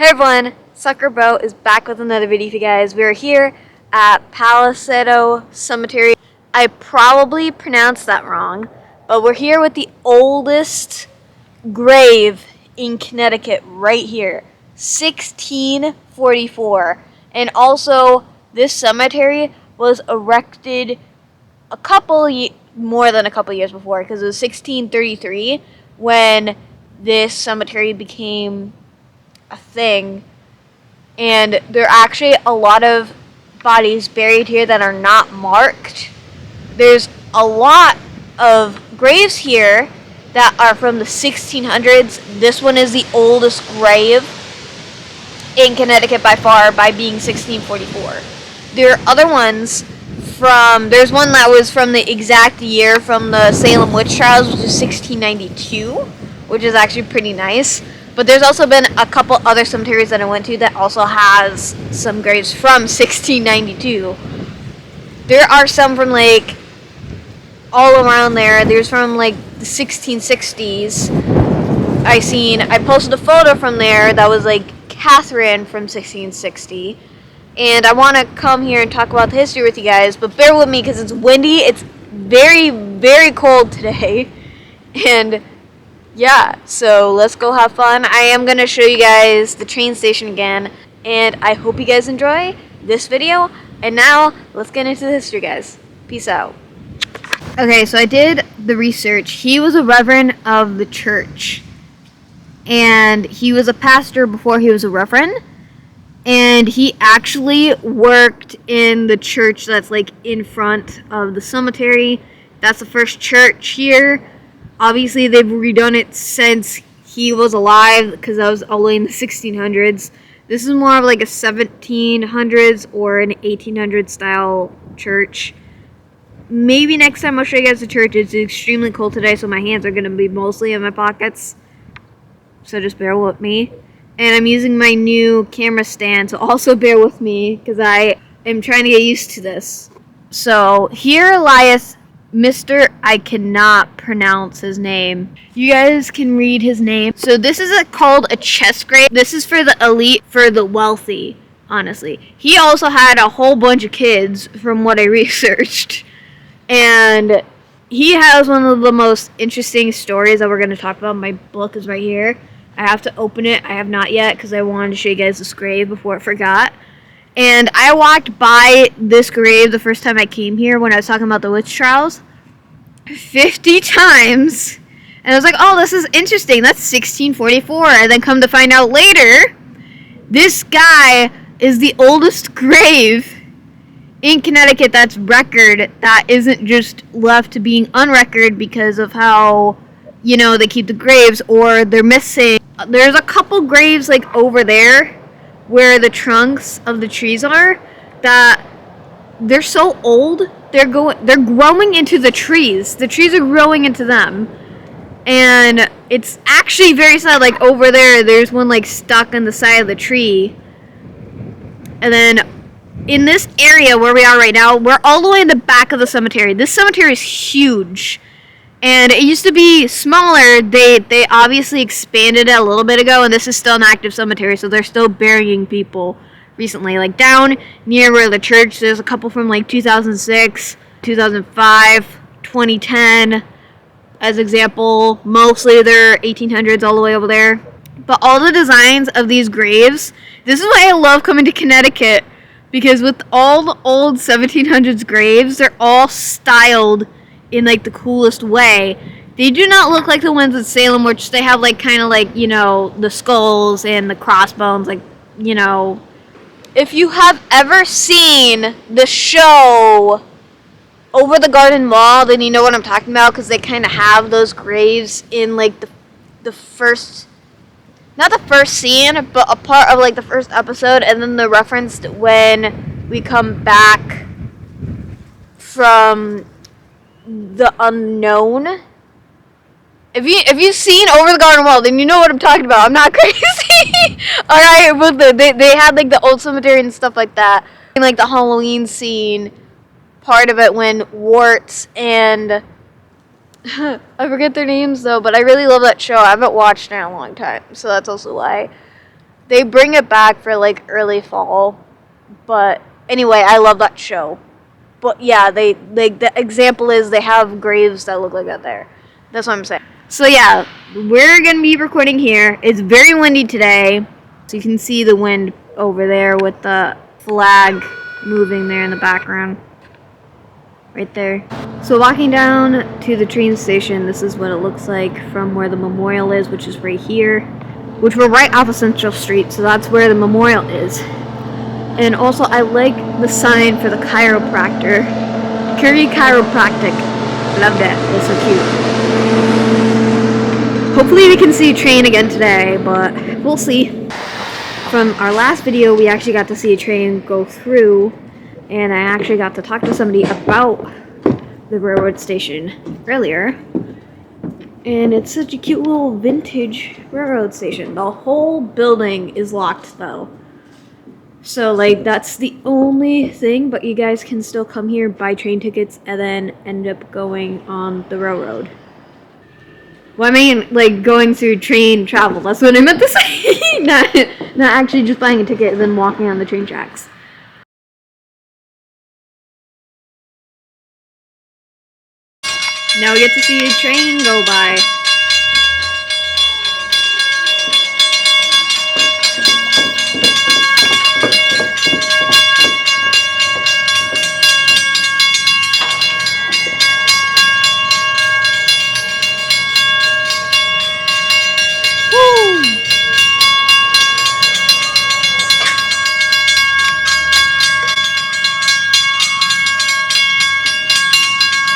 Hey everyone, Sucker Boat is back with another video for you guys. We're here at Palisado Cemetery. I probably pronounced that wrong, but we're here with the oldest grave in Connecticut right here, 1644. And also, this cemetery was erected more than a couple years before, because it was 1633 when this cemetery became a thing, and there are actually a lot of bodies buried here that are not marked. There's a lot of graves here that are from the 1600s. This one is the oldest grave in Connecticut by far, by being 1644. There are other ones there's one that was from the exact year from the Salem witch trials, which is 1692, which is actually pretty nice. But there's also been a couple other cemeteries that I went to that also has some graves from 1692. There are some from all around there. There's from the 1660s. I posted a photo from there that was Catherine from 1660. And I want to come here and talk about the history with you guys, but bear with me because it's windy. It's very, very cold today. And yeah, so let's go have fun. I am going to show you guys the train station again, and I hope you guys enjoy this video. And now, let's get into the history, guys. Peace out. Okay, so I did the research. He was a reverend of the church, and he was a pastor before he was a reverend, and he actually worked in the church that's in front of the cemetery. That's the first church here. Obviously, they've redone it since he was alive, because that was all the way in the 1600s. This is more of a 1700s or an 1800s style church. Maybe next time I'll show you guys the church. It's extremely cold today, so my hands are going to be mostly in my pockets. So just bear with me. And I'm using my new camera stand, so also bear with me, because I am trying to get used to this. So here lieth I cannot pronounce his name. You guys can read his name. So this is called a chest grave. This is for the elite, for the wealthy, honestly. He also had a whole bunch of kids from what I researched. And he has one of the most interesting stories that we're going to talk about. My book is right here. I have to open it. I have not yet, because I wanted to show you guys this grave before I forgot. And I walked by this grave the first time I came here when I was talking about the witch trials 50 times. And I was like, oh, this is interesting. That's 1644. And then come to find out later, this guy is the oldest grave in Connecticut that's record, that isn't just left to being unrecord because of how, they keep the graves or they're missing. There's a couple graves over there where the trunks of the trees are, that they're so old, they're growing into the trees. The trees are growing into them. And it's actually very sad. Over there's one stuck on the side of the tree. And then in this area where we are right now, we're all the way in the back of the cemetery. This cemetery is huge. And it used to be smaller. They obviously expanded it a little bit ago, and this is still an active cemetery, so they're still burying people recently. Down near where the church, there's a couple from 2006, 2005, 2010, as example. Mostly they're 1800s all the way over there. But all the designs of these graves, this is why I love coming to Connecticut, because with all the old 1700s graves, they're all styled in the coolest way. They do not look like the ones at Salem, which they have the skulls and the crossbones, If you have ever seen the show Over the Garden Wall, then you know what I'm talking about, because they kind of have those graves in the first, not the first scene, but a part of the first episode, and then the reference when we come back from the unknown. If you've seen Over the Garden Wall, then you know what I'm talking about. I'm not crazy. Alright, but they had the old cemetery and stuff like that. And the Halloween scene, part of it when Warts and I forget their names though, but I really love that show. I haven't watched it in a long time, so that's also why. They bring it back for like early fall. But anyway, I love that show. But yeah, the example is they have graves that look like that there. That's what I'm saying. So yeah, we're gonna be recording here. It's very windy today, so you can see the wind over there with the flag moving there in the background. Right there. So walking down to the train station, this is what it looks like from where the memorial is, which is right here. Which we're right off of Central Street, so that's where the memorial is. And also, I like the sign for the chiropractor. Curie Chiropractic. Love that. It's so cute. Hopefully we can see a train again today, but we'll see. From our last video, we actually got to see a train go through, and I actually got to talk to somebody about the railroad station earlier. And it's such a cute little vintage railroad station. The whole building is locked, though. So, like, that's the only thing, but you guys can still come here, buy train tickets, and then end up going on the railroad. Well, I mean, like, going through train travel. That's what I meant to say. not actually just buying a ticket and then walking on the train tracks. Now we get to see a train go by.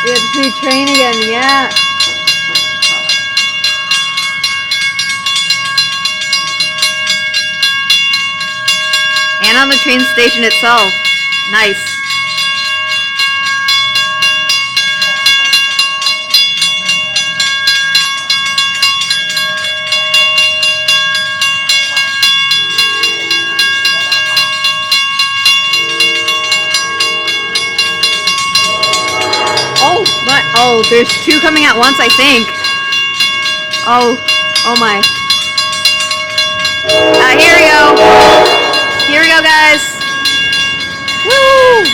We have to see a train again, yeah. And on the train station itself. Nice. Oh, there's two coming at once, I think. Oh my. Here we go. Here we go, guys. Woo!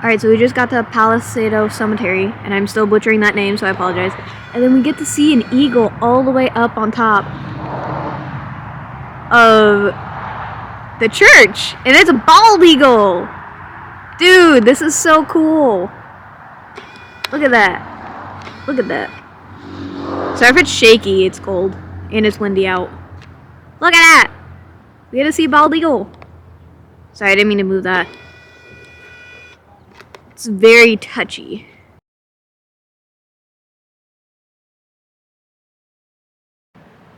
Alright, so we just got to Palisado Cemetery, and I'm still butchering that name, so I apologize. And then we get to see an eagle all the way up on top of the church. And it's a bald eagle! Dude, this is so cool. Look at that. Look at that. Sorry if it's shaky, it's cold. And it's windy out. Look at that! We get to see a bald eagle. Sorry, I didn't mean to move that. It's very touchy.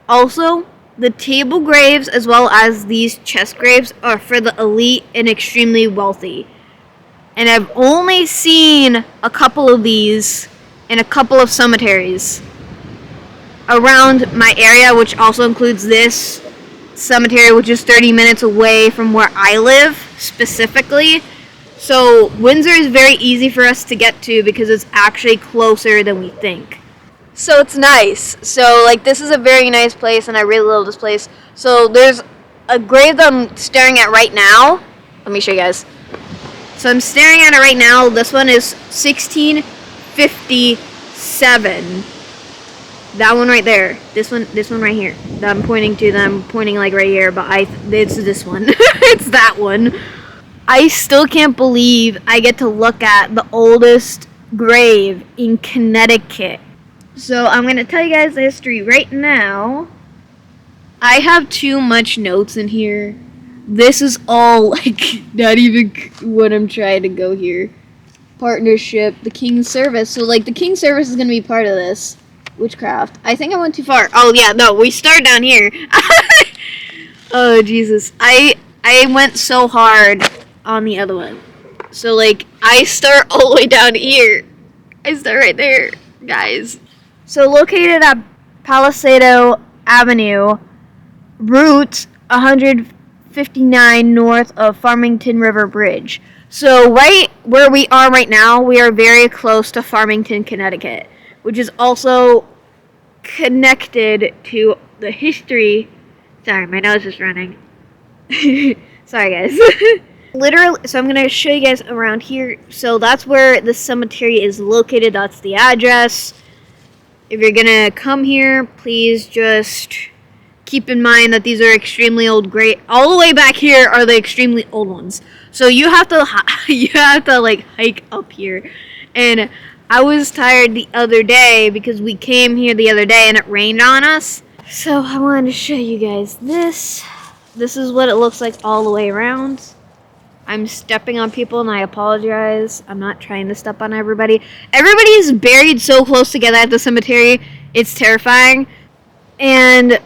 Also, the table graves as well as these chest graves are for the elite and extremely wealthy. And I've only seen a couple of these in a couple of cemeteries around my area, which also includes this cemetery, which is 30 minutes away from where I live specifically. So Windsor is very easy for us to get to because it's actually closer than we think. So it's nice. So like this is a very nice place and I really love this place. So there's a grave that I'm staring at right now. Let me show you guys. So I'm staring at it right now. This one is 16 1657. That one right there. This one right here. That I'm pointing to. That I'm pointing like right here. But it's this one. It's that one. I still can't believe I get to look at the oldest grave in Connecticut. So I'm gonna tell you guys the history right now. I have too much notes in here. This is all like not even what I'm trying to go here. Partnership, the King's Service. So like the King's Service is gonna be part of this. Witchcraft. I think I went too far. Oh yeah, no, we start down here. Oh Jesus. I went so hard on the other one. So like I start all the way down here. I start right there, guys. So located at Palisado Avenue, Route 159 north of Farmington River Bridge. So right where we are right now, we are very close to Farmington, Connecticut, which is also connected to the history. Sorry, my nose is running. Sorry, guys. Literally, so I'm going to show you guys around here. So that's where the cemetery is located. That's the address. If you're going to come here, please just keep in mind that these are extremely old graves. All the way back here are the extremely old ones. So you have to like hike up here. And I was tired the other day because we came here the other day and it rained on us. So I wanted to show you guys this. This is what it looks like all the way around. I'm stepping on people and I apologize. I'm not trying to step on everybody. Everybody is buried so close together at the cemetery. It's terrifying. And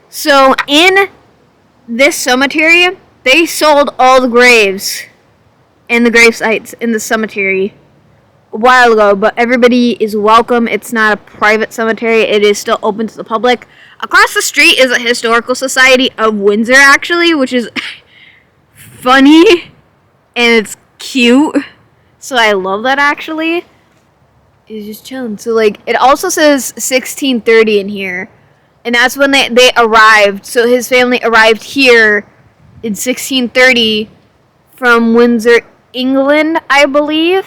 so in this cemetery, they sold all the graves and the grave sites in the cemetery a while ago, but everybody is welcome. It's not a private cemetery. It is still open to the public. Across the street is a historical society of Windsor, actually, which is funny and it's cute. So I love that, actually. It's just chilling. So like it also says 1630 in here. And that's when they arrived. So his family arrived here in 1630 from Windsor, England, I believe.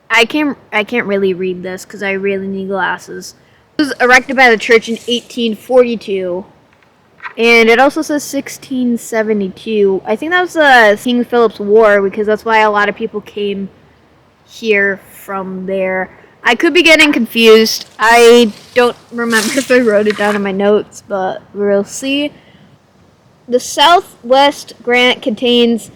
I can't really read this because I really need glasses. It was erected by the church in 1842. And it also says 1672. I think that was King Philip's War because that's why a lot of people came here from there. I could be getting confused. I don't remember if I wrote it down in my notes, but we'll see. The southwest granite contains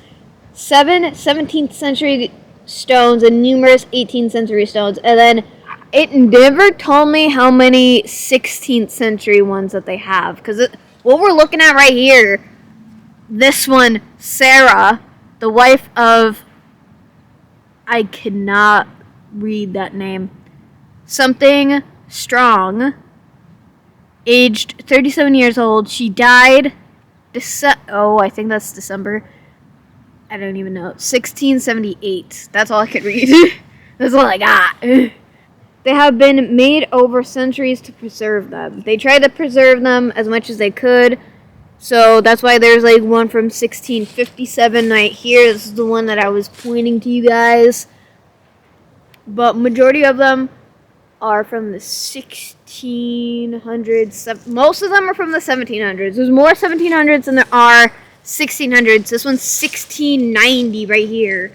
7 17th century stones and numerous 18th century stones. And then it never told me how many 16th century ones that they have. Because what we're looking at right here, this one, Sarah, the wife of, I cannot read that name, something Strong, aged 37 years old. She died, I think that's December. I don't even know. 1678. That's all I could read. That's all I got. They have been made over centuries to preserve them. They tried to preserve them as much as they could. So that's why there's like one from 1657 right here. This is the one that I was pointing to you guys. But majority of them are from the 1600s. Most of them are from the 1700s. There's more 1700s than there are 1600s. This one's 1690 right here.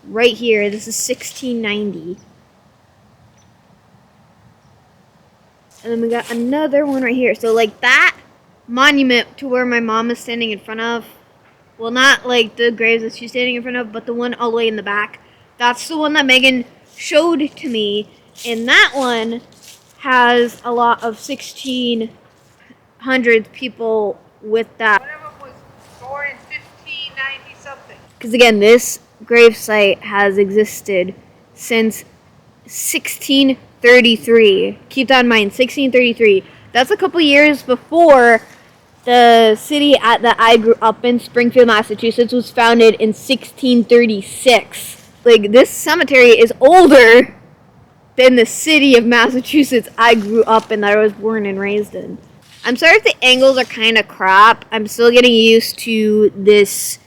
Right here. This is 1690. And then we got another one right here. So like that monument to where my mom is standing in front of. Well, not like the graves that she's standing in front of, but the one all the way in the back. That's the one that Megan showed to me. And that one has a lot of 1600s people with that. One of them was born in 1590 something. Because again, this grave site has existed since 1633. Keep that in mind, 1633. That's a couple years before the city that I grew up in, Springfield, Massachusetts, was founded in 1636. Like, this cemetery is older than the city of Massachusetts I grew up in, that I was born and raised in. I'm sorry if the angles are kind of crap. I'm still getting used to this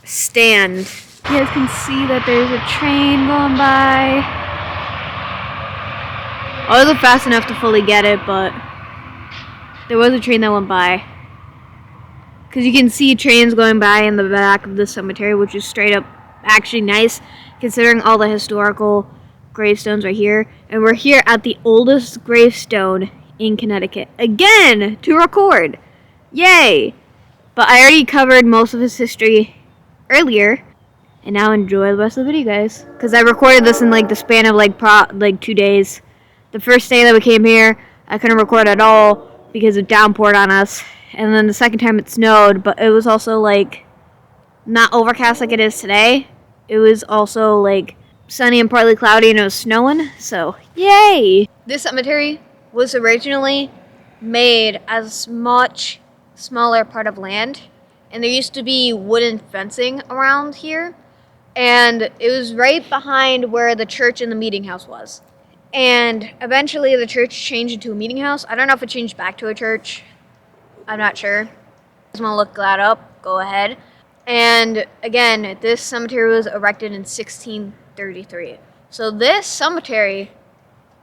stand. You guys can see that there's a train going by. I wasn't fast enough to fully get it, but there was a train that went by. Because you can see trains going by in the back of the cemetery, which is straight up actually nice, considering all the historical gravestones right here. And we're here at the oldest gravestone in Connecticut. Again, to record. Yay! But I already covered most of his history earlier. And now enjoy the rest of the video, guys. Because I recorded this in like the span of like 2 days. The first day that we came here, I couldn't record at all because it downpoured on us. And then the second time it snowed, but it was also like not overcast like it is today. It was also like sunny and partly cloudy and it was snowing. So, yay! This cemetery was originally made as much smaller part of land. And there used to be wooden fencing around here. And it was right behind where the church and the meeting house was. And eventually the church changed into a meeting house. I don't know if it changed back to a church. I'm not sure. If you guys want to look that up, go ahead. And again, this cemetery was erected in 1633. So this cemetery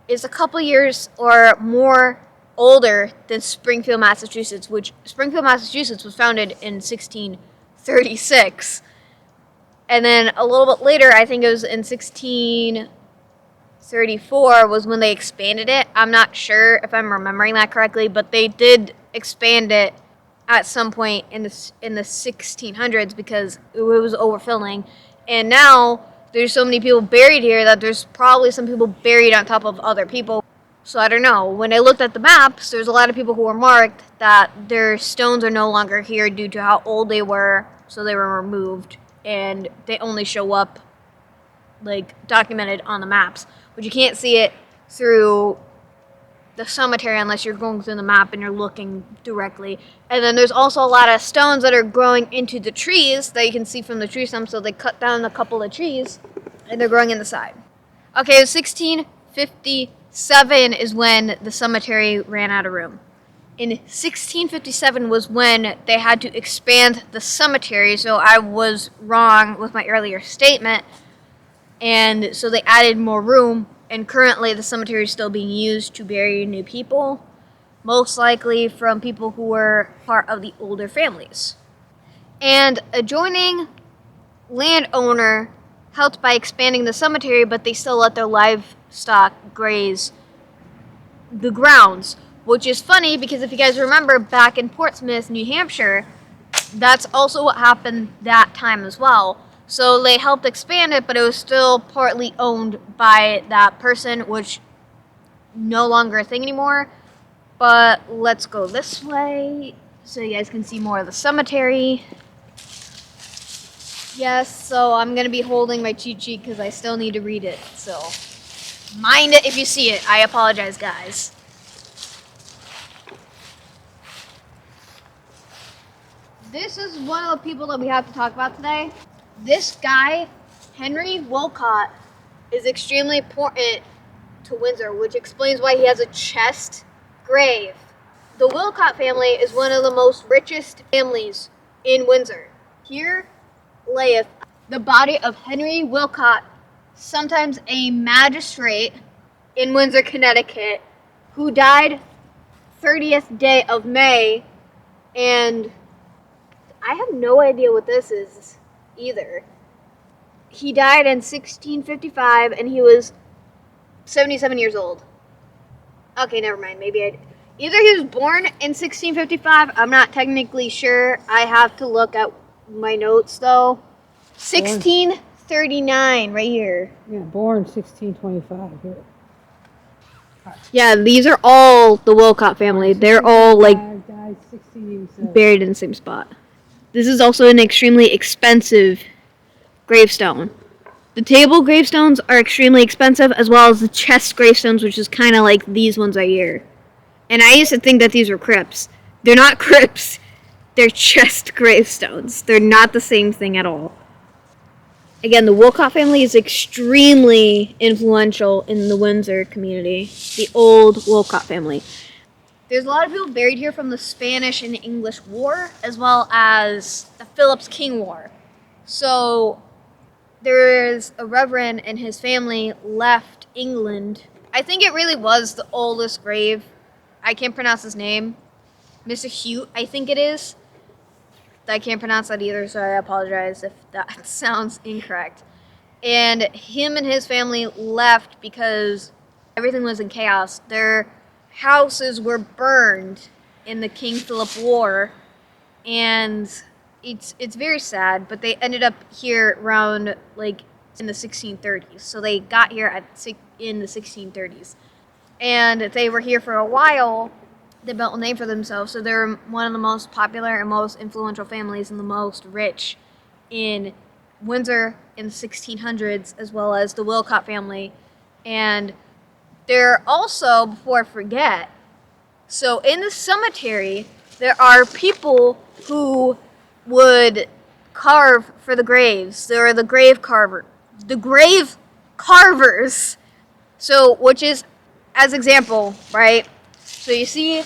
is a couple years or more older than Springfield, Massachusetts, which Springfield, Massachusetts was founded in 1636. And then a little bit later, I think it was in 1634 was when they expanded it. I'm not sure if I'm remembering that correctly, but they did expand it at some point in the 1600s because it was overfilling. And now there's so many people buried here that there's probably some people buried on top of other people. So I don't know. When I looked at the maps, there's a lot of people who were marked that their stones are no longer here due to how old they were, so they were removed. And they only show up like documented on the maps, but you can't see it through the cemetery unless you're going through the map and you're looking directly. And then there's also a lot of stones that are growing into the trees that you can see from the tree stump, so they cut down a couple of trees and they're growing in the side. Okay, 1657 is when the cemetery ran out of room. In 1657 was when they had to expand the cemetery, so I was wrong with my earlier statement. And so they added more room, and currently the cemetery is still being used to bury new people, most likely from people who were part of the older families. And adjoining landowner helped by expanding the cemetery, but they still let their livestock graze the grounds. Which is funny because if you guys remember back in Portsmouth, New Hampshire, that's also what happened that time as well. So they helped expand it, but it was still partly owned by that person, which no longer a thing anymore. But let's go this way so you guys can see more of the cemetery. Yes, so I'm going to be holding my cheat sheet because I still need to read it. So mind it if you see it. I apologize, guys. This is one of the people that we have to talk about today. This guy, Henry Wilcott, is extremely important to Windsor, which explains why he has a chest grave. The Wilcott family is one of the most richest families in Windsor. Here layeth the body of Henry Wilcott, sometimes a magistrate in Windsor, Connecticut, who died 30th day of May, and I have no idea what this is either. He died in 1655 and he was 77 years old. Okay, never mind. Either he was born in 1655. I'm not technically sure. I have to look at my notes though. 1639 right here. Yeah, born 1625 here. Yeah, these are all the Wilcott family. They're all like Died 1687. buried in the same spot. This is also an extremely expensive gravestone. The table gravestones are extremely expensive, as well as the chest gravestones, which is kind of like these ones right here. And I used to think that these were crypts. They're not crypts. They're chest gravestones. They're not the same thing at all. Again, the Wilcott family is extremely influential in the Windsor community. The old Wilcott family. There's a lot of people buried here from the Spanish and English War, as well as the Philip's King War. So there is a reverend and his family left England I think it really was the oldest grave. I can't pronounce his name. Mr. Hute, I think it is. I can't pronounce that either, so I apologize if that sounds incorrect. And him and his family left because everything was in chaos. Their houses were burned in the King Philip War, and it's very sad. But they ended up here around like in the 1630s. So they got here in the 1630s, and they were here for a while. They built a name for themselves, so they're one of the most popular and most influential families and the most rich in Windsor in the 1600s, as well as the Wilcott family. And they're also, before I forget, so in the cemetery, there are people who would carve for the graves. There are the grave carvers. So, which is, as example, right? So you see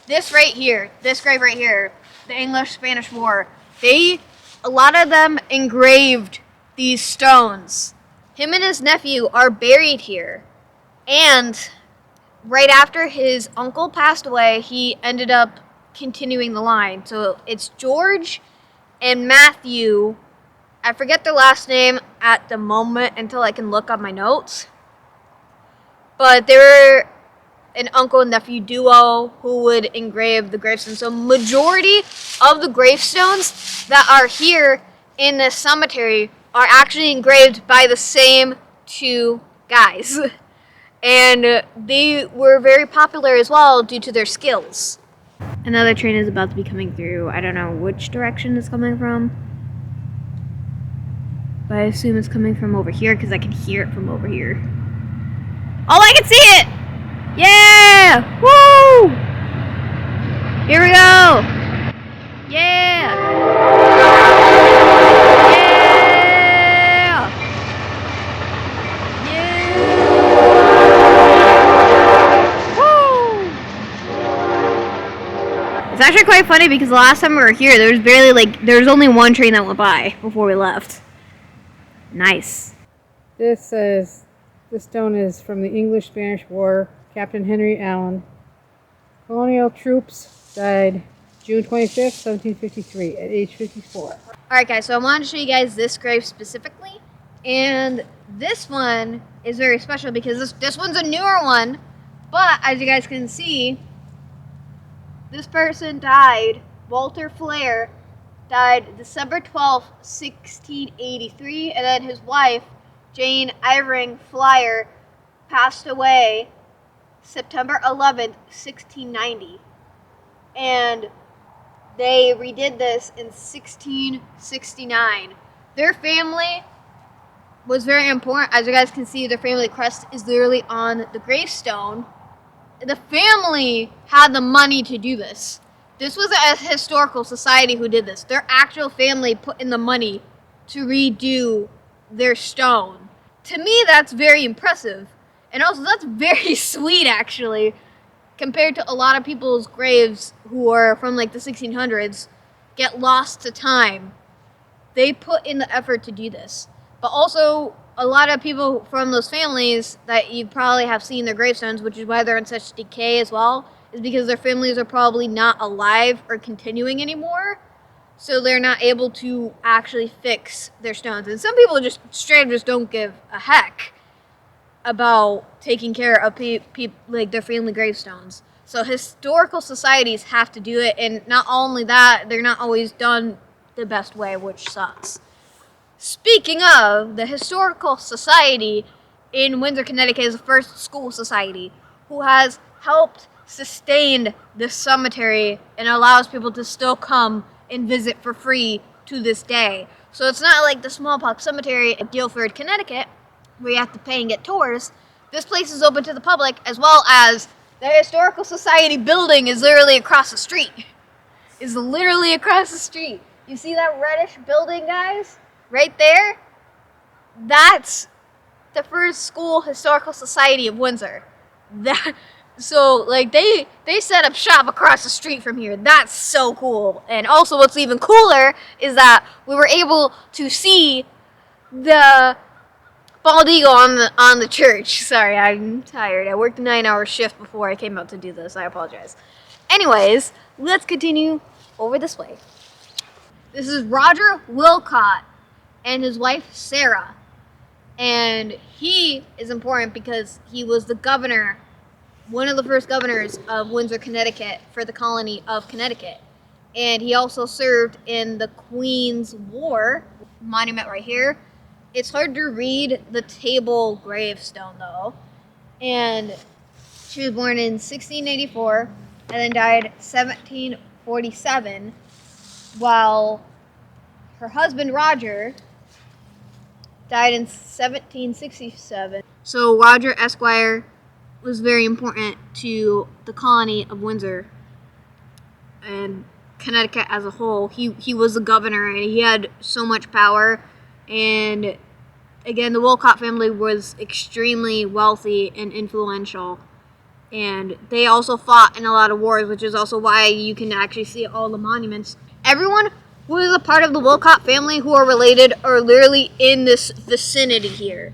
this right here, this grave right here, the English-Spanish War. A lot of them engraved these stones. Him and his nephew are buried here. And right after his uncle passed away, he ended up continuing the line. So it's George and Matthew. I forget their last name at the moment until I can look up my notes. But they were an uncle and nephew duo who would engrave the gravestones. So majority of the gravestones that are here in this cemetery are actually engraved by the same two guys. And they were very popular as well due to their skills. Another train is about to be coming through. I don't know which direction it's coming from, but I assume it's coming from over here because I can hear it from over here. Oh, I can see it! Yeah! Woo! Here we go! Yeah! Yeah! Yeah! Woo! It's actually quite funny because the last time we were here, there was only one train that went by before we left. Nice. This stone is from the English-Spanish War. Captain Henry Allen. Colonial troops died June 25th, 1753, at age 54. Alright guys, so I wanted to show you guys this grave specifically. And this one is very special because this one's a newer one. But as you guys can see, this person died, Walter Flair, died December 12th, 1683. And then his wife, Jane Ivering Flyer, passed away September 11th, 1690. And they redid this in 1669. Their family was very important. As you guys can see, their family crest is literally on the gravestone. The family had the money to do this. This was a historical society who did this. Their actual family put in the money to redo their stone. To me, that's very impressive. And also, that's very sweet, actually, compared to a lot of people's graves who are from, like, the 1600s, get lost to time. They put in the effort to do this. But also, a lot of people from those families that you probably have seen their gravestones, which is why they're in such decay as well, is because their families are probably not alive or continuing anymore. So they're not able to actually fix their stones. And some people just straight up just don't give a heck about taking care of like their family gravestones. So historical societies have to do it, and not only that, they're not always done the best way, which sucks. Speaking of, the Historical Society in Windsor, Connecticut is the first school society who has helped sustain this cemetery and allows people to still come and visit for free to this day. So it's not like the smallpox cemetery in Guilford, Connecticut, where you have to pay and get tours. This place is open to the public, as well as the Historical Society building is literally across the street. Is literally across the street. You see that reddish building, guys? Right there? That's the first school historical society of Windsor. So, like, they set up shop across the street from here. That's so cool. And also, what's even cooler is that we were able to see the bald eagle on the church. Sorry, I'm tired. I worked a 9-hour shift before I came out to do this. I apologize. Anyways, let's continue over this way. This is Roger Wilcott and his wife Sarah. And he is important because he was the governor, one of the first governors of Windsor, Connecticut, for the colony of Connecticut. And he also served in the Queen's War. Monument right here. It's hard to read the table gravestone though. And she was born in 1684 and then died 1747, while her husband Roger died in 1767. So Roger Esquire was very important to the colony of Windsor and Connecticut as a whole. He was the governor and he had so much power. And again, the Wilcott family was extremely wealthy and influential. And they also fought in a lot of wars, which is also why you can actually see all the monuments. Everyone who is a part of the Wilcott family who are related are literally in this vicinity here.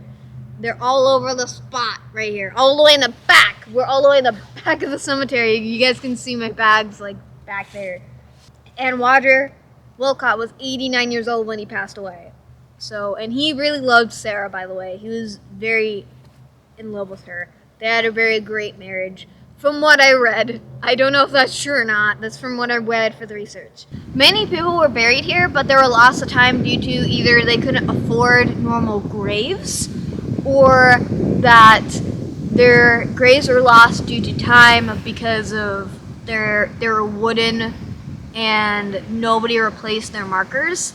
They're all over the spot right here, all the way in the back. We're all the way in the back of the cemetery. You guys can see my bags like back there. And Roger Wilcott was 89 years old when he passed away. So, and he really loved Sarah, by the way. He was very in love with her. They had a very great marriage. From what I read. I don't know if that's true or not. That's from what I read for the research. Many people were buried here, but they were lost of time due to either they couldn't afford normal graves or that their graves were lost due to time because of they were wooden and nobody replaced their markers.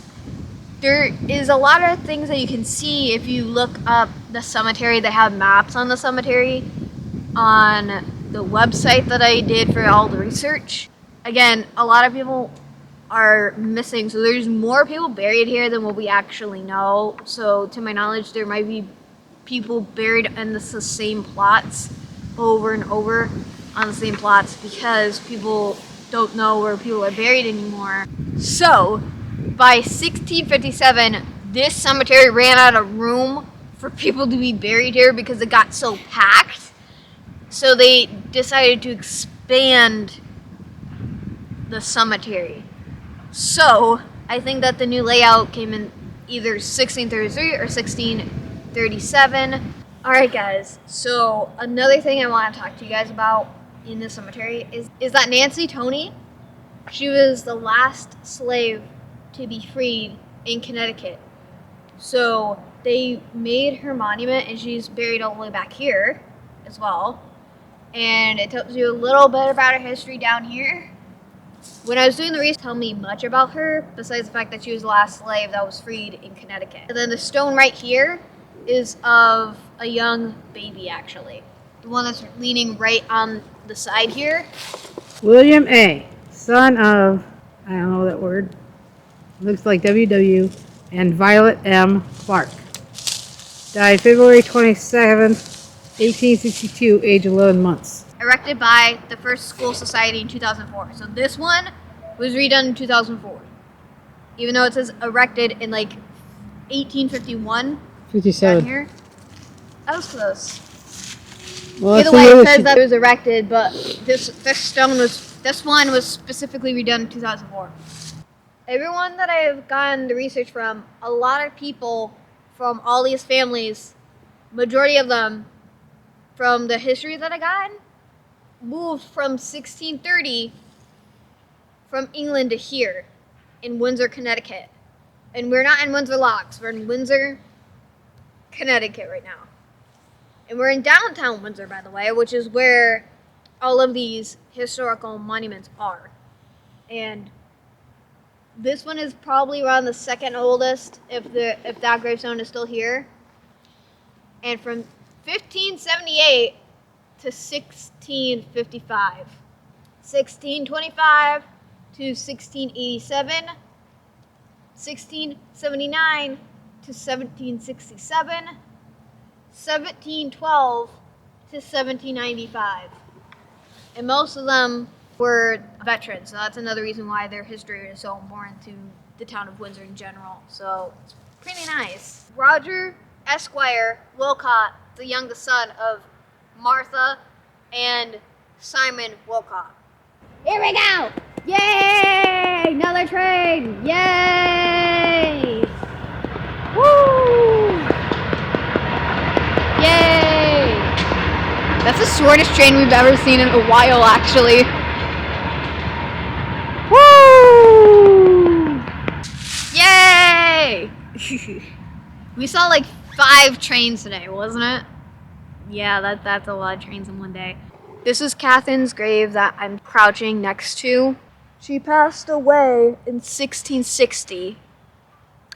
There is a lot of things that you can see if you look up the cemetery. They have maps on the cemetery on the website that I did for all the research. Again, a lot of people are missing, so there's more people buried here than what we actually know. So to my knowledge, there might be people buried in the same plots over and over on the same plots because people don't know where people are buried anymore. So by 1657, this cemetery ran out of room for people to be buried here because it got so packed. So they decided to expand the cemetery. So I think that the new layout came in either 1633 or 1637. Alright guys, so another thing I want to talk to you guys about in the cemetery is that Nancy Toney, she was the last slave to be freed in Connecticut. So they made her monument and she's buried all the way back here as well. And it tells you a little bit about her history down here. When I was doing the research, tell me much about her besides the fact that she was the last slave that was freed in Connecticut. And then the stone right here is of a young baby, actually. The one that's leaning right on the side here. William A., son of, I don't know that word, looks like W.W., and Violet M. Clark. Died February 27th, 1862, age 11 months. Erected by the First School Society in 2004. So this one was redone in 2004. Even though it says erected in like 1851. 57. Down here. That was close. Well, Either way, it says that it was erected, but this one was specifically redone in 2004. Everyone that I've gotten the research from, a lot of people from all these families, majority of them from the history that I got, moved from 1630 from England to here in Windsor, Connecticut. And we're not in Windsor Locks, we're in Windsor, Connecticut right now. And we're in downtown Windsor, by the way, which is where all of these historical monuments are. And this one is probably around the second oldest, if that gravestone is still here. And from 1578 to 1655. 1625 to 1687. 1679 to 1767. 1712 to 1795. And most of them were veterans, so that's another reason why their history is so important to the town of Windsor in general. So it's pretty nice. Roger Esquire Wilcott, the youngest son of Martha and Simon Wilcott. Here we go! Yay! Another train! Yay! Woo! Yay! That's the shortest train we've ever seen in a while, actually. Woo! Yay! We saw like 5 trains today, wasn't it? Yeah, that's a lot of trains in one day. This is Catherine's grave that I'm crouching next to. She passed away in 1660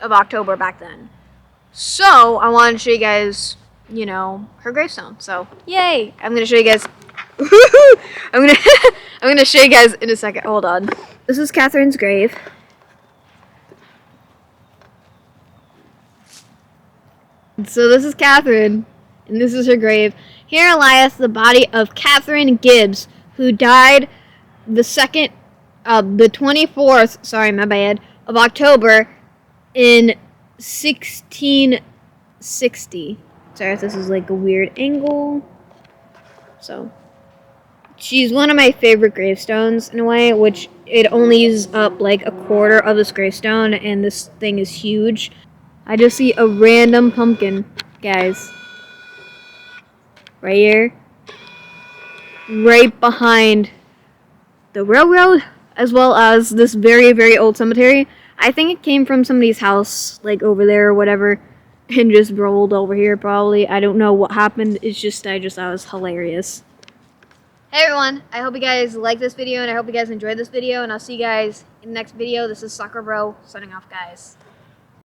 of October back then. So I wanted to show you guys, you know, her gravestone. So yay! I'm gonna show you guys. I'm gonna show you guys in a second. Hold on. This is Catherine's grave. So this is Catherine, and this is her grave. Here lieth the body of Catherine Gibbs, who died the 24th, sorry, my bad, of October in 1660. Sorry if this is like a weird angle. So, she's one of my favorite gravestones in a way, which it only uses up like a quarter of this gravestone, and this thing is huge. I just see a random pumpkin, guys. Right here. Right behind the railroad, as well as this very, very old cemetery. I think it came from somebody's house, like over there or whatever, and just rolled over here probably. I don't know what happened. It's just, I just thought it was hilarious. Hey everyone, I hope you guys liked this video, and I hope you guys enjoyed this video, and I'll see you guys in the next video. This is Soccer Bro, signing off, guys.